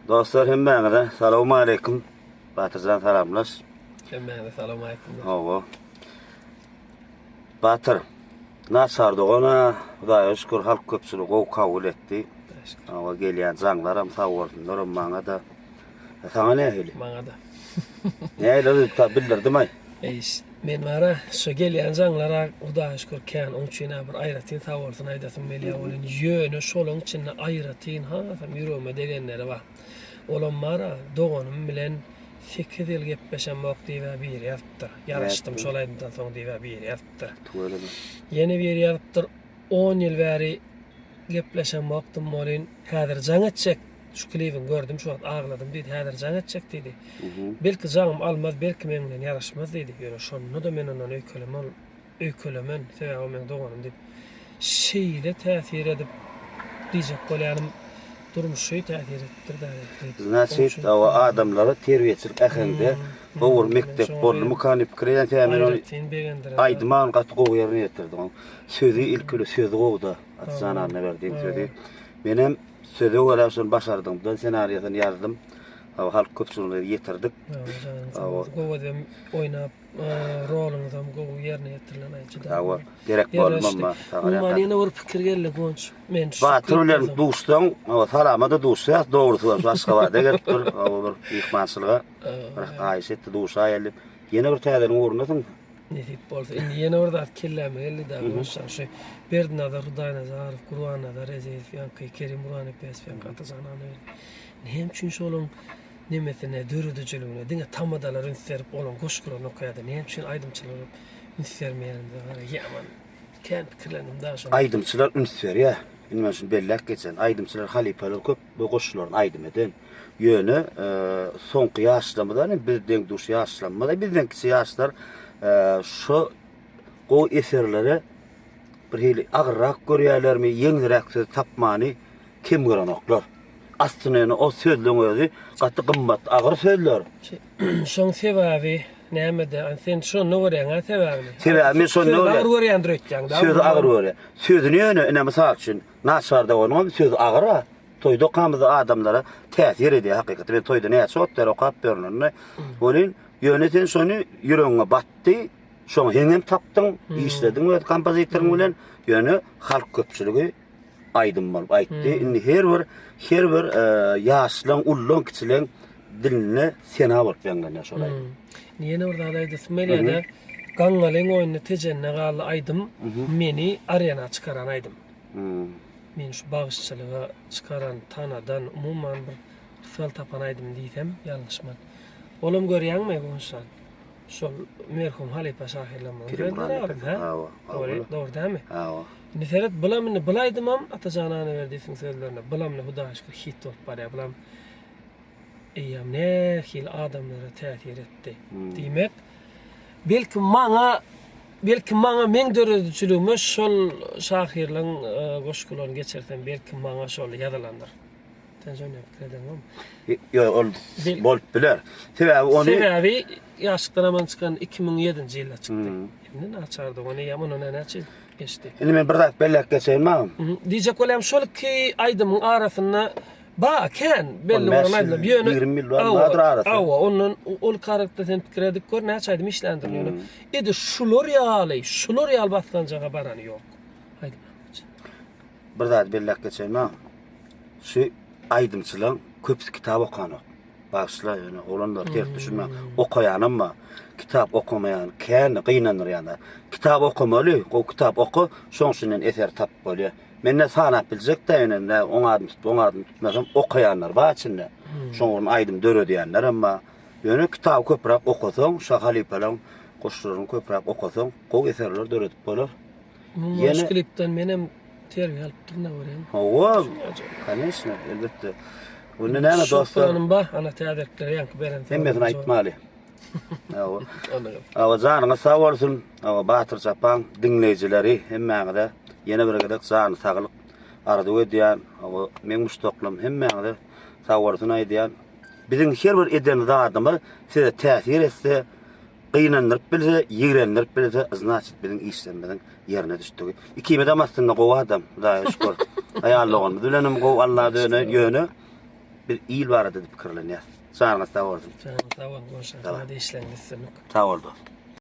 Dostlar hemmeňize salamu alaykum. Batyrjan salamlar. Hemmeňize salamu alaykum. Hawa. Batır. Nasardy ona Hudaýa şükür halk köpçüligi o kabul etdi. Hawa gelýän jaňlaram sawurdylar maňa da. Saňa nähili? Maňa da. Nähili ta bildirdim-i? Men mara şu gelýän jaňlara Hudaýa şükür kän onçuna bir aýratyn sawurdyň aýdatym melýä bolan ýöne şolaň içinde aýratyn ha ýürüme degenleri bar. Olan mara doganym bilen 8 ýyl gepleşen wagt diýip bir ýapdyr. Ýaraşdym şolaýdan soň diýip bir ýapdyr. Ýene bir ýapdyr 10 ýyl bäri gepleşen wagtym bolan häzir jaňa çek şu klibiň gördüm şu wagt ağladım diýdi. Häzir jaňa çek diýdi. Belki jaňym almaz, belki meň bilen ýaraşmaz diýdi. Ýöne şonu da men ondan öýkölemen, sebäbi o meň doganym diýip şeýle täsir edip diýjek bolýanym. Durmuşy täsir etdirdi. Naçet o adamlara terbiýetçilik ähende gowur mektep bolmy kanip kirýän tämin ony aýdman gat gowy ýerine ýetirdi. Sözü ilkili sözü gowda atsanany berdiň sözi. Menem sözü golaşyn başardyň. Ben senariýadan ýazdım. Halk köpçüligine ýetirdik. Gowda oýnap roluňyzam gowy ýerine ýetirilen aýçyda. Hawa gerek bolmama. Many bir pikir geldi gonç. Men Batır bilen dostum, salamada dostlar, dogry söz başga wada geripdir. Bir ihmanslyga aýyş etdi dosta ýelip. Ýene bir täzeň uğrundasyň. Nesip bolsa, indi ýene orada kelläme geldi da şu Berdin Adar, Hudaýa Nazarov, Gurban Adar, Ezeýew, ýa-da Kerim Burhanow, Pesfen Gatajanany. Hem üçin şolun nimetine, dörüdüçiligine, diňe tamadalar ünsärip bolan goşguran okaýady. Hem üçin aýdymçylygy ünsärmeýände gara ýaman. Kän pikirlenim da şo. Aýdymçylar ünsär ýa. Bilmem şunu bellek geçen. Aýdymçylar halipalar köp bu goşgularyny aýdym eden. Ýöne soňky ýaşlamada bizden duş ýaşlamada bizden kisi ýaşlar şu go eserlere bir hili agyrrak görýärlermi, ýeňirek söz tapmany kim görenoklar. Aslında o sözlüğün özü gatı gymmat agyr sözler. Şoň sebäbi nämede? Sen şonu görýän sebäbi? Sebäbi şonu agyr görýändir etjäň da. Söz agyr görýär. Sözüni ýöne mysal üçin naçarda bolmagy söz agyr. Toýda kamyzy adamlara täsir edýär hakykatda. Ben toýda näçe otlar okap berlenini. Onuň ýöne sen şonu ýüregiňe batdy. Şoň heňem tapdyň, işlediň we kompozitoriň bilen ýöne halk köpçüligi aýdym bolup aýtdy. Indi her bir ýaşlaň, ullaň kiçileň diline sena bolup ýanganda şolay. Ýene orada aýdy Smelýede gaňalyň oýuny tejenne galy aýdym, meni aryana çykaran aýdym. Men şu bagışçylyga çykaran tanadan umumyň bir sal tapan aýdym diýsem ýalňyşman. Olam görýänmi gonşan? Şol merhum Halipa şahirlama. Doğru dämi? Hawa. Neferet bulamyny bilaýdymam atajanany berdiň sözlerine. Bulamyny Hudaýa şükür hit bolup barýar. Bulam eýem ne hil adamlara täsir etdi. Diýmek belki maňa meň dörediçiligime şol şahirliň goşgularyny geçersem belki maňa şol ýazylandyr. Täzene pikirdim. Ýok, ol bolup biler. Sebäbi ýaşykdan aman çykan 2007-nji ýylda çykdy. Indi naçardy ony ýaman ona näçe geçdi. Indi men bir zat bellek geçeýmem. Diýjek bolam şol ki aýdymyň arasyna kän belli bolan aýdym. 20 ýyl bardyr arasy. Awa, onun ol karakter sen pikir edip gör näçe aýdym işlendirýär. Edi şular ýaly basgan jaga barany ýok. Aýdym. Bir zat bellek geçeýmem. Şu aýdymçylaň köp kitap okanok. Başla ýöne olanlar terk düşünme. Okayanymma, kitap okamayan kän gynanýar ýa-da. Kitap okamaly, o kitap oku, şoň üçin eser tap bolýar. Men ne sanap biljek de ýöne oňa tutmasam okayanlar bar içinde. Şoň aýdym dörediýänler amma ýöne kitap köpräk okusaň, şahalipalan goşlaryny köpräk okusaň, gowy eserler döredip bolar. Ýene klipden menem terbiýe alyp durna görýän. Hawa, конечно, elbetde. Onu näme dostlar? Ana täzekler ýanky beren. Hemmetin aýtmaly. Hawa. Hawa janyňa sag bolsun. Hawa Batyr Çapan dinleýijileri hemmäňe ýene bir gedek jany saglyk arady edýän. Hawa men muştaklym hemmäňe sag bolsun aýdýan. Biziň her bir eden zadymy size täsir etse, gynandyryp bilse, ýigrendirip bilse, значит biziň işlemizden ýerine düşdi. Ikime de aslında gowy adam, Hudaýa şükür. Aýallygym bilenim gowy Allah döne ýöne. bir il barada dip pikirlenýär. Sana sağ bolsun. Sağ ol, Tamam. hadi işlerini. Sağ oldu.